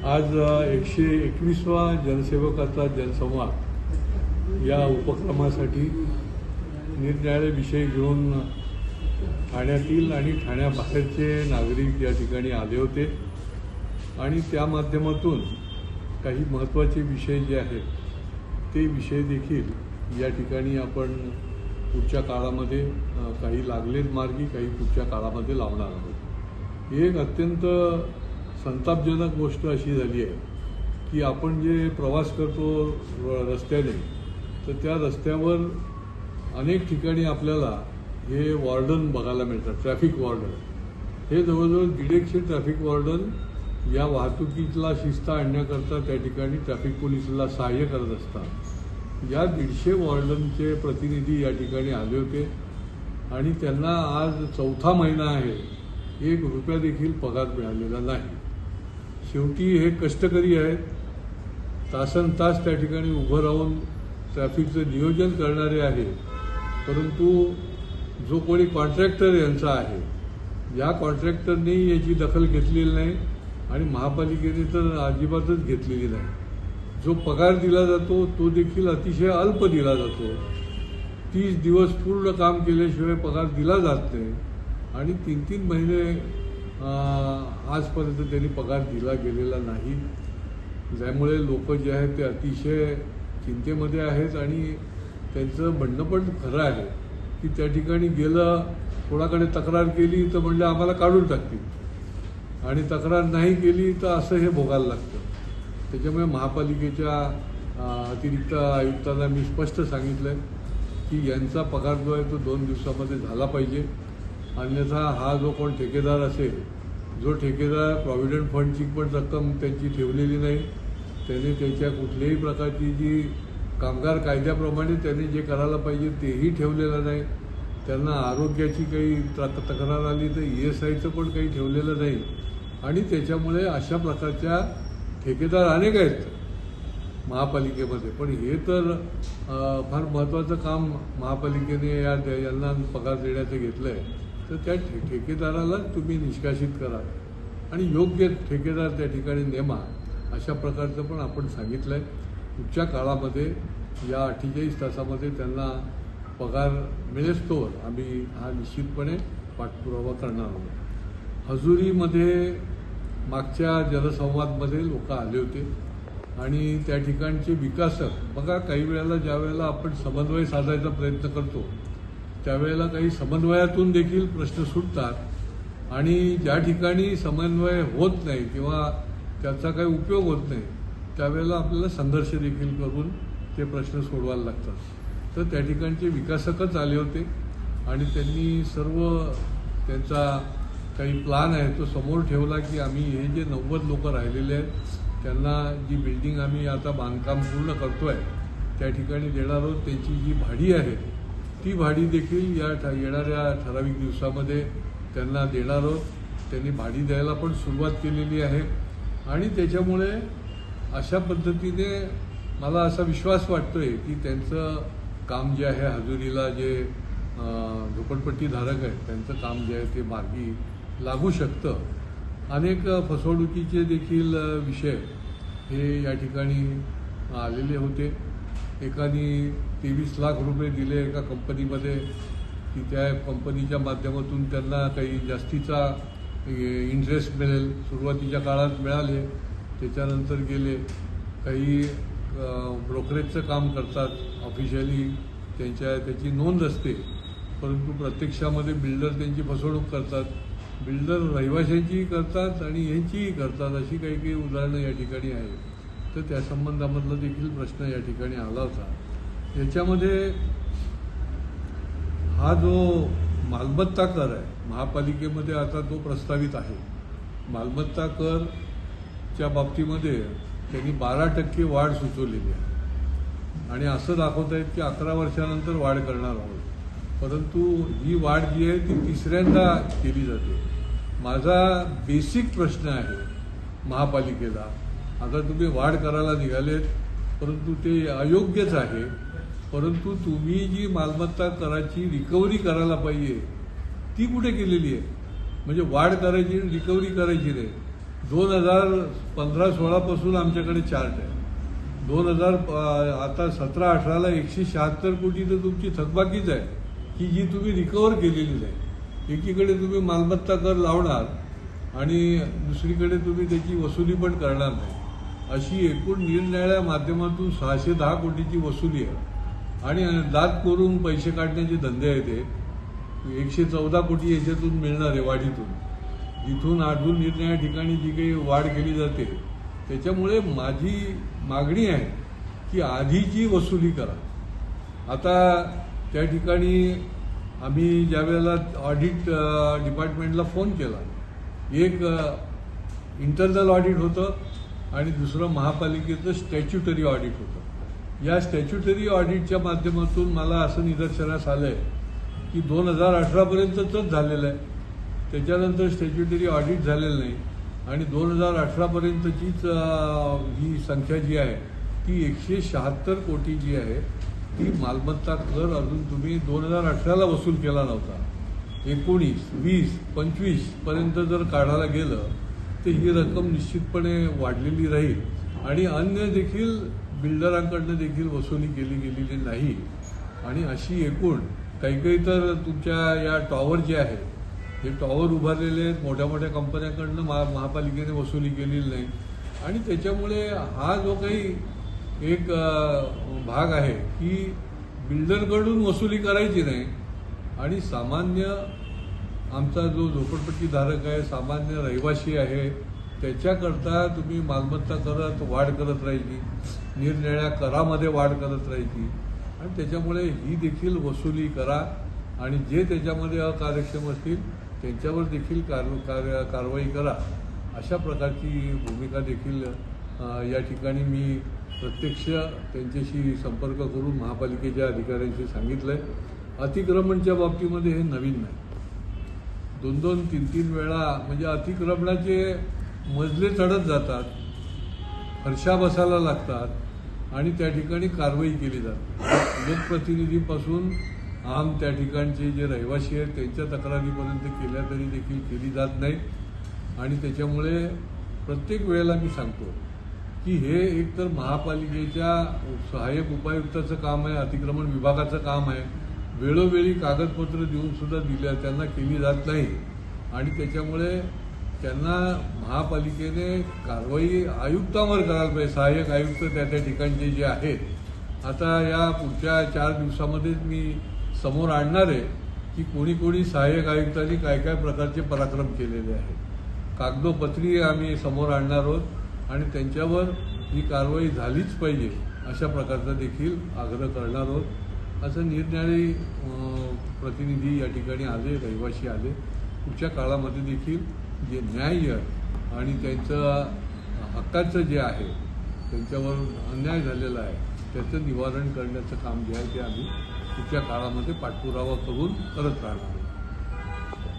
आज 121वा जनसेवकाचा जनसंवाद या उपक्रमासाठी निरनिराळे विषय घेऊन ठाण्यातील आणि ठाण्याबाहेरचे नागरिक या ठिकाणी आले होते आणि त्या माध्यमातून काही महत्त्वाचे विषय जे आहेत ते विषय देखील या ठिकाणी आपण पुढच्या काळामध्ये काही लागलेत मार्गी, काही पुढच्या काळामध्ये लावणार आहोत। एक अत्यंत संतापजनक गोष्ट अशी झाली आहे की आपण जे प्रवास करतो रस्त्याने, तर त्या रस्त्यावर अनेक ठिकाणी आपल्याला हे वॉर्डन बघायला मिळतात, ट्रॅफिक वॉर्डन। हे जवळजवळ 150 ट्रॅफिक वॉर्डन या वाहतुकीला शिस्त आणण्याकरता त्या ठिकाणी ट्रॅफिक पोलिसला सहाय्य करत असतात। या 150 वॉर्डनचे प्रतिनिधी या ठिकाणी आले होते आणि त्यांना आज 4था महिना आहे, 1 रुपया देखील पगार मिळालेला नाही। शेवटी हे कष्टकरी आहेत, तासनतास त्या ठिकाणी उभं राहून ट्रॅफिकचं नियोजन करणारे आहे, परंतु जो कोणी कॉन्ट्रॅक्टर यांचा आहे, या कॉन्ट्रॅक्टरने याची दखल घेतलेली नाही आणि महापालिकेने तर अजिबातच घेतलेली नाही। जो पगार दिला जातो तो देखील अतिशय अल्प दिला जातो। 30 दिवस पूर्ण काम केल्याशिवाय पगार दिला जात नाही आणि 3-3 महिने आजपर्यंत त्यांनी पगार दिला गेलेला नाही, ज्यामुळे लोक जे आहेत ते अतिशय चिंतेमध्ये आहेत आणि त्यांचं म्हणणं पण खरं आहे की त्या ठिकाणी गेलं, कोणाकडे तक्रार केली तर म्हणजे आम्हाला काढून टाकतील आणि तक्रार नाही केली तर असं हे भोगायला लागतं। त्याच्यामुळे महापालिकेच्या अतिरिक्त आयुक्तांना मी स्पष्ट सांगितलं आहे की यांचा पगार जो आहे तो 2 दिवसामध्ये झाला पाहिजे, अन्यथा हा जो कोण ठेकेदार असेल, जो ठेकेदार प्रॉव्हिडंट फंडची पण रक्कम त्यांची ठेवलेली नाही, त्याने त्याच्या कुठल्याही प्रकारची जी कामगार कायद्याप्रमाणे त्याने जे करायला पाहिजे तेही ठेवलेलं नाही, त्यांना आरोग्याची काही तक्रार आली तर ESIचं पण काही ठेवलेलं नाही आणि त्याच्यामुळे अशा प्रकारच्या ठेकेदार अनेक आहेत महापालिकेमध्ये। पण हे तर फार महत्त्वाचं काम महापालिकेने यांना पगार देण्याचं घेतलं आहे, तर त्या ठेकेदाराला तुम्ही निष्कासित करा आणि योग्य ठेकेदार त्या ठिकाणी नेमा, अशा प्रकारचं पण आपण सांगितलं आहे। पुढच्या काळामध्ये या 48 तासामध्ये त्यांना पगार मिळेस्तोवर आम्ही हा निश्चितपणे पाठपुरावा करणार आहोत। हजुरीमध्ये मागच्या जनसंवादमध्ये लोक आले होते आणि त्या ठिकाणचे विकासक, बघा काही वेळेला ज्या वेळेला आपण समन्वय साधायचा प्रयत्न करतो त्यावेळेला काही समन्वयातून देखील प्रश्न सुटतात आणि ज्या ठिकाणी समन्वय होत नाही किंवा त्याचा काही उपयोग होत नाही त्यावेळेला आपल्याला संघर्ष देखील करून ते प्रश्न सोडवायला लागतात। तर त्या ठिकाणचे विकासकच आले होते आणि त्यांनी सर्व त्यांचा काही प्लान आहे तो समोर ठेवला की आम्ही हे जे 90 लोक राहिलेले आहेत त्यांना जी बिल्डिंग आम्ही आता बांधकाम पूर्ण करतो आहे त्या ठिकाणी देणार आहोत, त्यांची जी भाडी आहे ती भाडी देखील या येणाऱ्या ठराविक दिवसामध्ये त्यांना देणार आहोत। त्यांनी भाडी द्यायला पण सुरुवात केलेली आहे आणि त्याच्यामुळे अशा पद्धतीने मला असा विश्वास वाटतोय की त्यांचं काम जे आहे, हजुरीला जे झोपडपट्टीधारक आहेत त्यांचं काम जे आहे ते मार्गी लागू शकतं। अनेक फसवणुकीचे देखील विषय हे या ठिकाणी आलेले होते। एकाने 23 लाख रुपये दिले एका कंपनीमध्ये की त्या कंपनीच्या माध्यमातून त्यांना काही जास्तीचा इंटरेस्ट मिळेल, सुरुवातीच्या काळात मिळाले, त्याच्यानंतर गेले। काही ब्रोकरेजचं काम करतात, ऑफिशियली त्याची नोंद असते, परंतु प्रत्यक्षामध्ये बिल्डर त्यांची फसवणूक करतात, बिल्डर रहिवाशांचीही करतात आणि यांचीही करतात, अशी काही काही उदाहरणं या ठिकाणी आहेत। तर त्या संबंधामधला देखील प्रश्न या ठिकाणी आला होता। याच्यामध्ये हा जो मालमत्ता कर आहे महापालिकेमध्ये आता तो प्रस्तावित आहे। मालमत्ता करच्या बाबतीमध्ये त्यांनी 12% वाढ सुचवलेली आहे आणि असं दाखवत आहेत की 11 वर्षानंतर वाढ करणार आहोत, परंतु ही वाढ जी आहे ती 3ऱ्यांदा केली जाते। माझा बेसिक प्रश्न आहे महापालिकेला, आता तुम्ही वाढ करायला निघालेत परंतु ते अयोग्यच आहे, परंतु तुम्ही जी मालमत्ता कराची रिकव्हरी करायला पाहिजे ती कुठे केलेली आहे? म्हणजे वाढ करायची रिकव्हरी करायची नाही, 2015-16 पासून आमच्याकडे चार्ट आहे. 2000 आता 17-18ला 176 कोटी तर तुमची थकबाकीच आहे की जी तुम्ही रिकव्हर केलेली नाही. एकीकडे तुम्ही मालमत्ता कर लावणार आणि दुसरीकडे तुम्ही त्याची वसुली पण करणार नाही. अशी एकूण निरनिराळ्या माध्यमातून 610 कोटीची वसुली आहे आणि दात करून पैसे काढण्याचे धंदे आहेत ते. 114 कोटी याच्यातून मिळणार आहे वाढीतून, जिथून अजून निरनिराळ्या ठिकाणी जी काही वाढ केली जाते. त्याच्यामुळे माझी मागणी आहे की आधीची वसुली करा. आता त्या ठिकाणी आम्ही ज्या वेळेला ऑडिट डिपार्टमेंटला फोन केला, एक इंटरनल ऑडिट होतं आणि दुसरं महापालिकेचं स्टॅच्युटरी ऑडिट होतं. या स्टॅच्युटरी ऑडिटच्या माध्यमातून मला असं निदर्शनास आलं आहे की 2018पर्यंतच झालेलं आहे. त्याच्यानंतर स्टॅच्युटरी ऑडिट झालेलं नाही आणि 2018पर्यंतचीच ही संख्या जी आहे ती 176 कोटी जी आहे ती मालमत्ता कर अजून तुम्ही 2018ला वसूल केला नव्हता. 19, 20, 25 पर्यंत जर काढायला गेलं तर ही रक्कम निश्चितपणे वाढलेली राहील आणि अन्य देखील बिल्डरांकडनं देखील वसुली केली गेलेली नाही. आणि अशी एकूण काही तर तुमच्या या टॉवर जे आहेत, हे टॉवर उभारलेले आहेत, मोठ्या मोठ्या कंपन्यांकडनं महापालिकेने वसुली केलेली नाही. आणि त्याच्यामुळे हा जो काही एक भाग आहे की बिल्डरकडून वसुली करायची नाही आणि सामान्य आमचा जो झोपडपट्टीधारक आहे, सामान्य रहिवासी आहे, त्याच्याकरता तुम्ही मालमत्ता करत वाढ करत राहायची, निरनिराळ्या करामध्ये वाढ करत राहायची. आणि त्याच्यामुळे ही देखील वसुली करा आणि जे त्याच्यामध्ये अकार्यक्षम असतील त्यांच्यावर देखील कारवाई करा. अशा प्रकारची भूमिका देखील या ठिकाणी मी प्रत्यक्ष त्यांच्याशी संपर्क करून महापालिकेच्या अधिकाऱ्यांशी सांगितलं आहे. अतिक्रमणच्या बाबतीमध्ये हे नवीन नाही. 2-2, 3-3 वेळा म्हणजे अतिक्रमणाचे मजले चढत जातात, फरशा बसायला लागतात आणि त्या ठिकाणी कारवाई केली जाते. लोकप्रतिनिधीपासून आम त्या ठिकाणचे जे रहिवासी आहेत त्यांच्या तक्रारीपर्यंत केल्या तरी देखील केली जात नाही. आणि त्याच्यामुळे प्रत्येक वेळेला मी सांगतो की हे एकतर महापालिकेच्या सहाय्यक उपायुक्ताचं काम आहे, अतिक्रमण विभागाचं काम आहे. वेळोवेळी कागदपत्र देऊन सुद्धा त्यांना केली जात नाही आणि त्याच्यामुळे त्यांना महापालिकेने कारवाई आयुक्तांवर करायला पाहिजे. सहाय्यक आयुक्त त्या ठिकाणचे जे आहेत, आता या पुढच्या 4 दिवसामध्येच मी समोर आणणार आहे की कोणी सहाय्यक आयुक्तांनी काय काय प्रकारचे पराक्रम केलेले आहेत. कागदोपत्री आम्ही समोर आणणार आहोत आणि त्यांच्यावर ही कारवाई झालीच पाहिजे अशा प्रकारचा देखील आग्रह करणार आहोत. असं निरनिराळे प्रतिनिधी या ठिकाणी आले, रहिवासी आले. पुढच्या काळामध्ये देखील जे न्याय्य आणि त्यांचं हक्काचं जे आहे, त्यांच्यावर अन्याय झालेला आहे, त्याचं निवारण करण्याचं काम जे आहे ते आम्ही पुढच्या काळामध्ये पाठपुरावा करून करत राहणार.